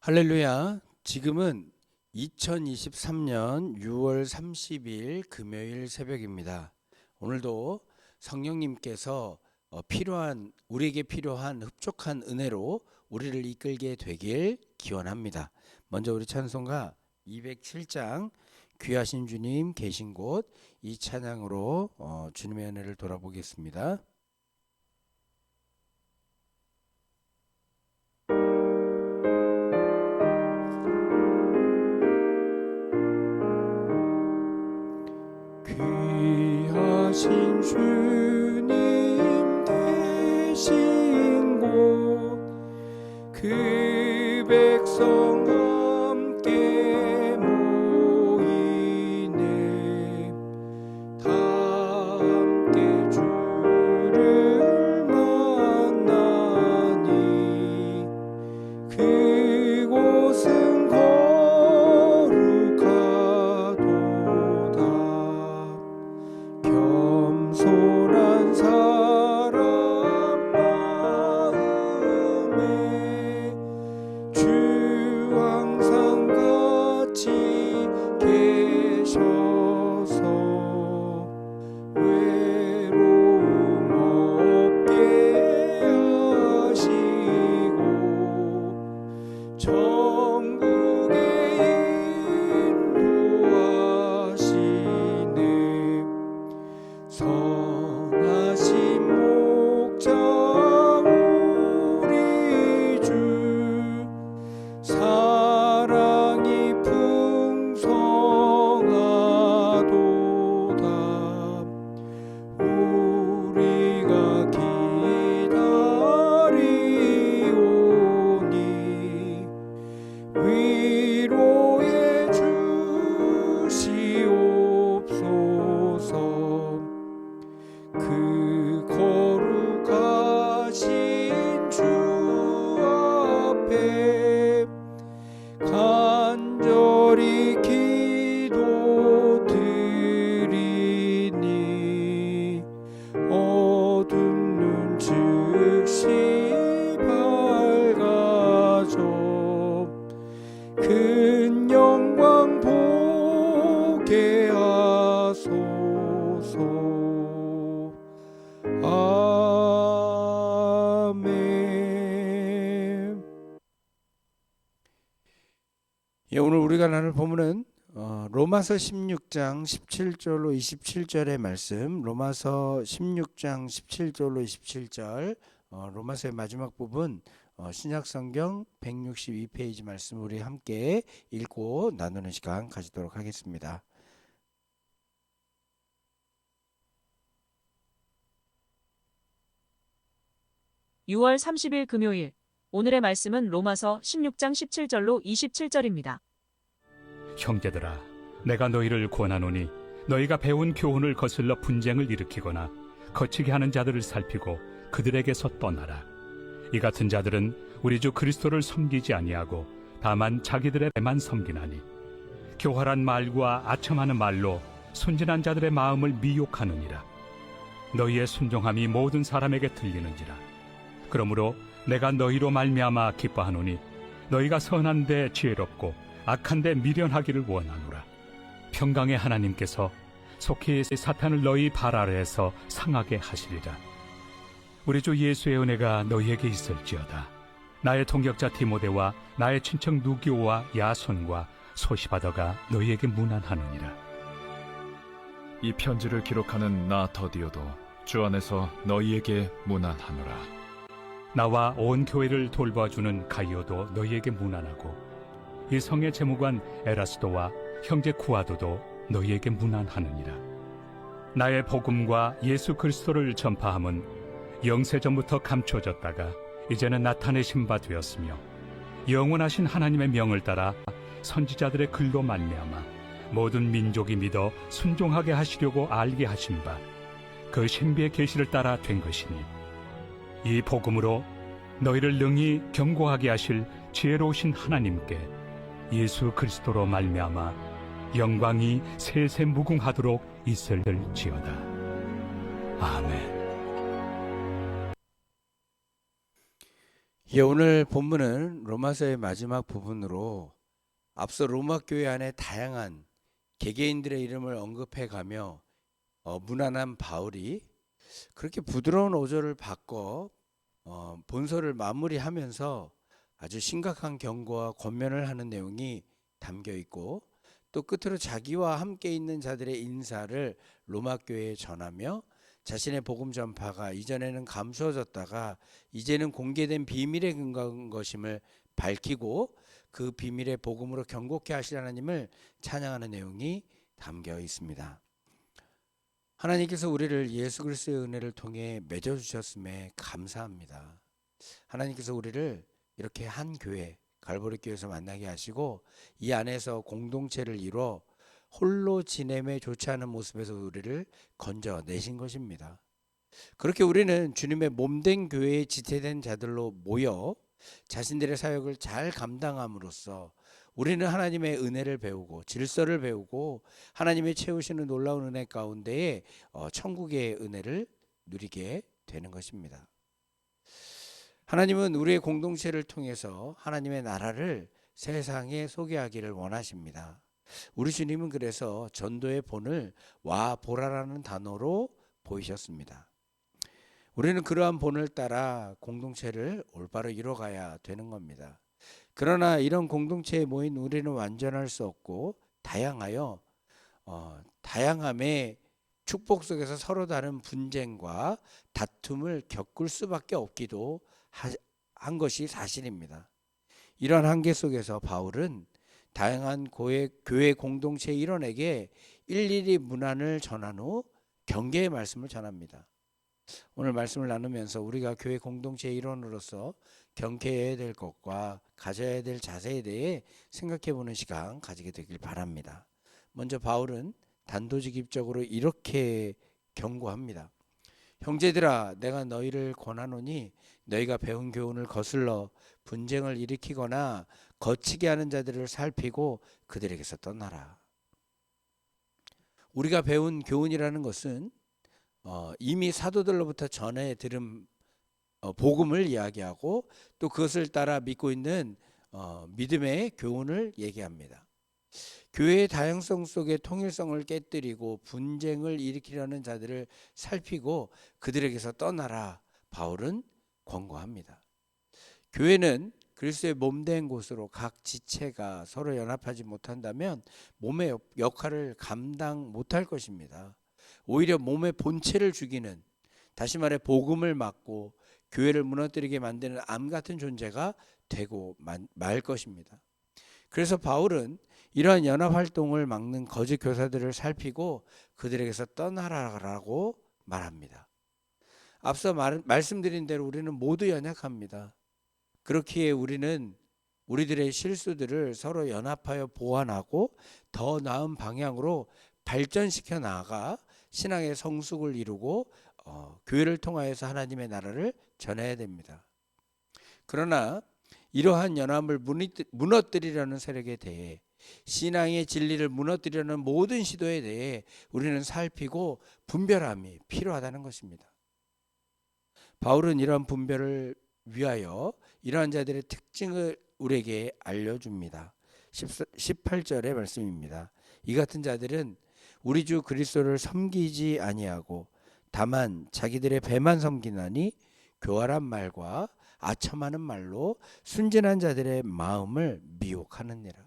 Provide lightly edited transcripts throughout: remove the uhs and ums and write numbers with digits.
할렐루야. 지금은 2023년 6월 30일 금요일 새벽입니다. 오늘도 성령님께서 우리에게 필요한 흡족한 은혜로 우리를 이끌게 되길 기원합니다. 먼저 우리 찬송가 207장 귀하신 주님 계신 곳, 이 찬양으로 주님의 은혜를 돌아보겠습니다. 귀하신 주님 계신 곳, 그 백성 함께 모이네. 다 함께 주를 만나니 그곳은 거룩하도다. 겸손한 사람 마음에 주 항상 같이 계셔서 외로움 없게 하시고 천국에 인도하시네. 선하신 목자 우리 주, 사랑이 풍성하도다. 우리가 기다리오니 위로해 주시옵소서. 그 거룩하신 주 앞에 간절히 기도드리니 어두운 눈 즉시 밝아져 큰 영광 보게 하소서. 아멘. 오늘 우리가 나눌 본문은 로마서 16장 17절로 27절의 말씀, 로마서 16장 17절로 27절, 로마서의 마지막 부분, 신약성경 162페이지 말씀 우리 함께 읽고 나누는 시간 가지도록 하겠습니다. (6월 30일) 금요일, 오늘의 말씀은 로마서 16장 17절로 27절입니다. 형제들아, 내가 너희를 권하노니 너희가 배운 교훈을 거슬러 분쟁을 일으키거나 거치게 하는 자들을 살피고 그들에게서 떠나라. 이 같은 자들은 우리 주 그리스도를 섬기지 아니하고 다만 자기들의 배만 섬기나니 교활한 말과 아첨하는 말로 순진한 자들의 마음을 미혹하느니라. 너희의 순종함이 모든 사람에게 들리는지라. 그러므로 내가 너희로 말미암아 기뻐하노니 너희가 선한데 지혜롭고 악한데 미련하기를 원하노라. 평강의 하나님께서 속히 사탄을 너희 발 아래에서 상하게 하시리라. 우리 주 예수의 은혜가 너희에게 있을지어다. 나의 동역자 디모데와 나의 친척 누기오와 야손과 소시바더가 너희에게 문안하느니라. 이 편지를 기록하는 나 더디오도 주 안에서 너희에게 문안하노라. 나와 온 교회를 돌봐주는 가이오도 너희에게 문안하고 이 성의 재무관 에라스도와 형제 구아도도 너희에게 문안하느니라. 나의 복음과 예수 그리스도를 전파함은 영세전부터 감춰졌다가 이제는 나타내신 바 되었으며 영원하신 하나님의 명을 따라 선지자들의 글로 말미암아 모든 민족이 믿어 순종하게 하시려고 알게 하신 바 그 신비의 계시를 따라 된 것이니 이 복음으로 너희를 능히 경고하게 하실 지혜로우신 하나님께 예수 그리스도로 말미암아 영광이 세세 무궁하도록 있을지어다. 아멘. 예, 오늘 본문은 로마서의 마지막 부분으로 앞서 로마 교회 안에 다양한 개개인들의 이름을 언급해 가며 무난한 바울이 그렇게 부드러운 어조를 바꿔 본서를 마무리하면서 아주 심각한 경고와 권면을 하는 내용이 담겨 있고, 또 끝으로 자기와 함께 있는 자들의 인사를 로마 교회에 전하며 자신의 복음 전파가 이전에는 감추어졌다가 이제는 공개된 비밀에 근거한 것임을 밝히고 그 비밀의 복음으로 경고케 하실 하나님을 찬양하는 내용이 담겨 있습니다. 하나님께서 우리를 예수 그리스도의 은혜를 통해 맺어 주셨음에 감사합니다. 하나님께서 우리를 이렇게 한 교회, 갈보리 교회에서 만나게 하시고 이 안에서 공동체를 이루어 홀로 지냄에 좋지 않은 모습에서 우리를 건져내신 것입니다. 그렇게 우리는 주님의 몸된 교회에 지체된 자들로 모여 자신들의 사역을 잘 감당함으로써 우리는 하나님의 은혜를 배우고 질서를 배우고 하나님의 채우시는 놀라운 은혜 가운데에 천국의 은혜를 누리게 되는 것입니다. 하나님은 우리의 공동체를 통해서 하나님의 나라를 세상에 소개하기를 원하십니다. 우리 주님은 그래서 전도의 본을 와 보라라는 단어로 보이셨습니다. 우리는 그러한 본을 따라 공동체를 올바로 이뤄가야 되는 겁니다. 그러나 이런 공동체에 모인 우리는 완전할 수 없고 다양함의 축복 속에서 서로 다른 분쟁과 다툼을 겪을 수밖에 없기도 한 것이 사실입니다. 이런 한계 속에서 바울은 다양한 교회 공동체 일원에게 일일이 문안을 전한 후 경계의 말씀을 전합니다. 오늘 말씀을 나누면서 우리가 교회 공동체 일원으로서 경계해야 될 것과 가져야 될 자세에 대해 생각해 보는 시간 가지게 되길 바랍니다. 먼저 바울은 단도직입적으로 이렇게 경고합니다. 형제들아, 내가 너희를 권하노니 너희가 배운 교훈을 거슬러 분쟁을 일으키거나 거치게 하는 자들을 살피고 그들에게서 떠나라. 우리가 배운 교훈이라는 것은 이미 사도들로부터 전해 들은 복음을 이야기하고 또 그것을 따라 믿고 있는 믿음의 교훈을 얘기합니다. 교회의 다양성 속에 통일성을 깨뜨리고 분쟁을 일으키려는 자들을 살피고 그들에게서 떠나라. 바울은 권고합니다. 교회는 그리스도의 몸된 곳으로 각 지체가 서로 연합하지 못한다면 몸의 역할을 감당 못할 것입니다. 오히려 몸의 본체를 죽이는, 다시 말해 복음을 막고 교회를 무너뜨리게 만드는 암 같은 존재가 되고 말 것입니다. 그래서 바울은 이러한 연합활동을 막는 거짓 교사들을 살피고 그들에게서 떠나라라고 말합니다. 앞서 말씀드린 대로 우리는 모두 연약합니다. 그렇기에 우리는 우리들의 실수들을 서로 연합하여 보완하고 더 나은 방향으로 발전시켜 나아가 신앙의 성숙을 이루고 교회를 통하여서 하나님의 나라를 전해야 됩니다. 그러나 이러한 연합을 무너뜨리려는 세력에 대해, 신앙의 진리를 무너뜨리려는 모든 시도에 대해 우리는 살피고 분별함이 필요하다는 것입니다. 바울은 이러한 분별을 위하여 이러한 자들의 특징을 우리에게 알려줍니다. 18절의 말씀입니다. 이 같은 자들은 우리 주 그리스도를 섬기지 아니하고 다만 자기들의 배만 섬기나니 교활한 말과 아첨하는 말로 순진한 자들의 마음을 미혹하느니라.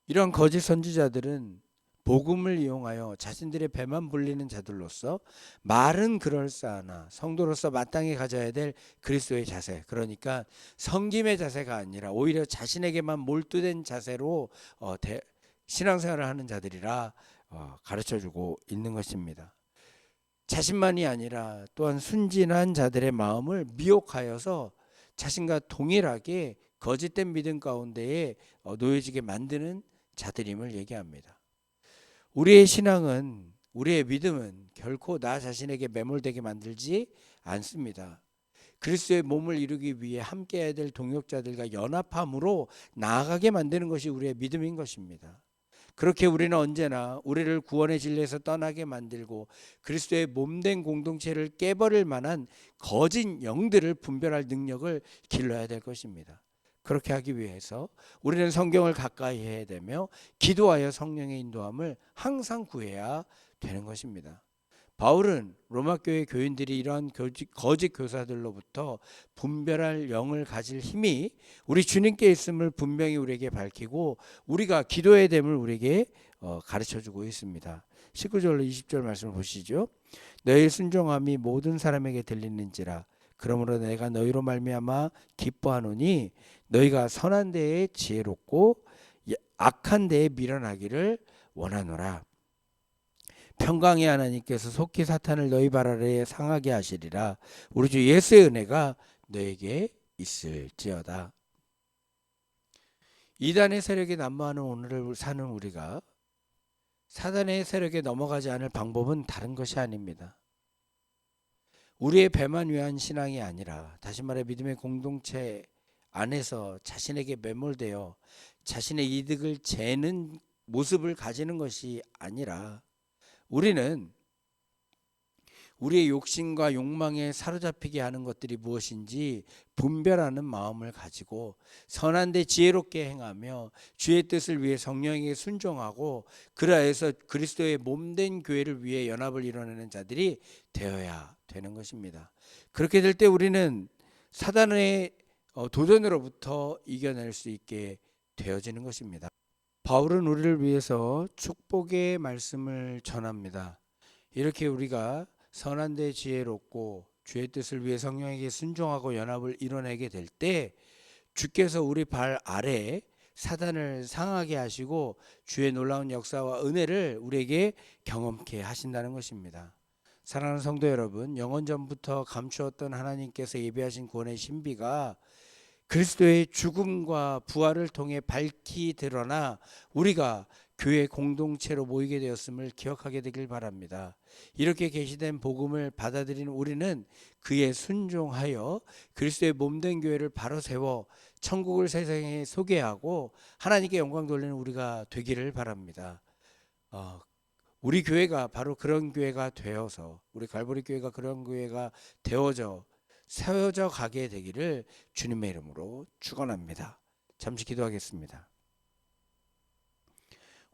이런 거짓 선지자들은 복음을 이용하여 자신들의 배만 불리는 자들로서 말은 그럴싸하나 성도로서 마땅히 가져야 될 그리스도의 자세, 그러니까 섬김의 자세가 아니라 오히려 자신에게만 몰두된 자세로 신앙생활을 하는 자들이라 가르쳐주고 있는 것입니다. 자신만이 아니라 또한 순진한 자들의 마음을 미혹하여서 자신과 동일하게 거짓된 믿음 가운데에 놓여지게 만드는 자들임을 얘기합니다. 우리의 신앙은, 우리의 믿음은 결코 나 자신에게 매몰되게 만들지 않습니다. 그리스도의 몸을 이루기 위해 함께해야 될 동역자들과 연합함으로 나아가게 만드는 것이 우리의 믿음인 것입니다. 그렇게 우리는 언제나 우리를 구원의 진리에서 떠나게 만들고 그리스도의 몸된 공동체를 깨버릴 만한 거짓 영들을 분별할 능력을 길러야 될 것입니다. 그렇게 하기 위해서 우리는 성경을 가까이 해야 되며 기도하여 성령의 인도함을 항상 구해야 되는 것입니다. 바울은 로마 교회 교인들이 이러한 거짓 교사들로부터 분별할 영을 가질 힘이 우리 주님께 있음을 분명히 우리에게 밝히고 우리가 기도해야 됨을 우리에게 가르쳐주고 있습니다. 19절로 20절 말씀을 보시죠. 너희 순종함이 모든 사람에게 들리는지라. 그러므로 내가 너희로 말미암아 기뻐하노니 너희가 선한 데에 지혜롭고 악한 데에 미련하기를 원하노라. 평강의 하나님께서 속히 사탄을 너희 발 아래에 상하게 하시리라. 우리 주 예수의 은혜가 너에게 있을지어다. 이단의 세력에 난무하는 오늘을 사는 우리가 사단의 세력에 넘어가지 않을 방법은 다른 것이 아닙니다. 우리의 배만 위한 신앙이 아니라, 다시 말해 믿음의 공동체 안에서 자신에게 매몰되어 자신의 이득을 재는 모습을 가지는 것이 아니라, 우리는 우리의 욕심과 욕망에 사로잡히게 하는 것들이 무엇인지 분별하는 마음을 가지고 선한 데 지혜롭게 행하며 주의 뜻을 위해 성령에게 순종하고 그라해서 그리스도의 몸된 교회를 위해 연합을 이뤄내는 자들이 되어야 되는 것입니다. 그렇게 될 때 우리는 사단의 도전으로부터 이겨낼 수 있게 되어지는 것입니다. 바울은 우리를 위해서 축복의 말씀을 전합니다. 이렇게 우리가 선한 데 지혜롭고 주의 뜻을 위해 성령에게 순종하고 연합을 이뤄내게 될 때 주께서 우리 발 아래에 사단을 상하게 하시고 주의 놀라운 역사와 은혜를 우리에게 경험케 하신다는 것입니다. 사랑하는 성도 여러분, 영원 전부터 감추었던 하나님께서 예비하신 구원의 신비가 그리스도의 죽음과 부활을 통해 밝히 드러나 우리가 교회 공동체로 모이게 되었음을 기억하게 되길 바랍니다. 이렇게 계시된 복음을 받아들인 우리는 그에 순종하여 그리스도의 몸된 교회를 바로 세워 천국을 세상에 소개하고 하나님께 영광 돌리는 우리가 되기를 바랍니다. 우리 교회가 바로 그런 교회가 되어서, 우리 갈보리 교회가 그런 교회가 되어져 세워져 가게 되기를 주님의 이름으로 축원합니다. 잠시 기도하겠습니다.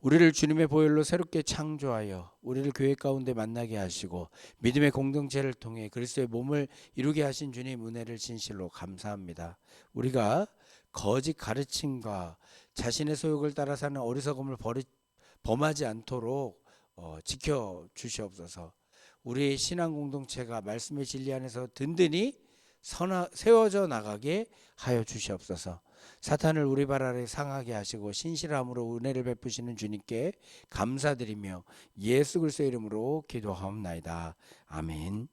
우리를 주님의 보혈로 새롭게 창조하여 우리를 교회 가운데 만나게 하시고 믿음의 공동체를 통해 그리스도의 몸을 이루게 하신 주님 은혜를 진실로 감사합니다. 우리가 거짓 가르침과 자신의 소욕을 따라 사는 어리석음을 범하지 않도록 지켜 주시옵소서. 우리의 신앙 공동체가 말씀의 진리 안에서 든든히 세워져 나가게 하여 주시옵소서. 사탄을 우리 발 아래 상하게 하시고 신실함으로 은혜를 베푸시는 주님께 감사드리며 예수 그리스도의 이름으로 기도하옵나이다. 아멘.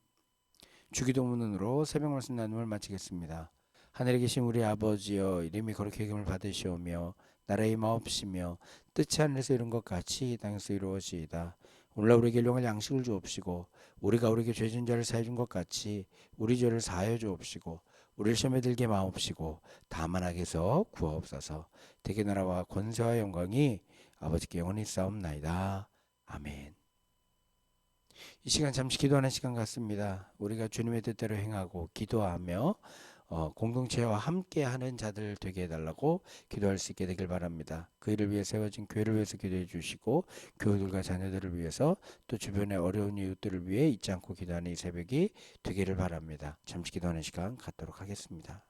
주기도문으로 새벽 말씀 나눔을 마치겠습니다. 하늘에 계신 우리 아버지여, 이름이 거룩히 여김을 받으시오며 나라의 임하옵시며 뜻이 하늘에서 이룬 것 같이 땅에서 이루어지이다. 오늘날 우리에게 일용할 양식을 주옵시고 우리가 우리에게 죄진 자를 사해 준 것 같이 우리 죄를 사하여 주옵시고 우리를 시험에 들게 마옵시고 다만 악에서 구하옵소서. 대개 나라와 권세와 영광이 아버지께 영원히 싸움나이다. 아멘. 이 시간 잠시 기도하는 시간 같습니다. 우리가 주님의 뜻대로 행하고 기도하며 공동체와 함께하는 자들 되게 해달라고 기도할 수 있게 되길 바랍니다. 그 일을 위해 세워진 교회를 위해서 기도해 주시고 교우들과 자녀들을 위해서 또 주변의 어려운 이웃들을 위해 잊지 않고 기도하는 이 새벽이 되기를 바랍니다. 잠시 기도하는 시간 갖도록 하겠습니다.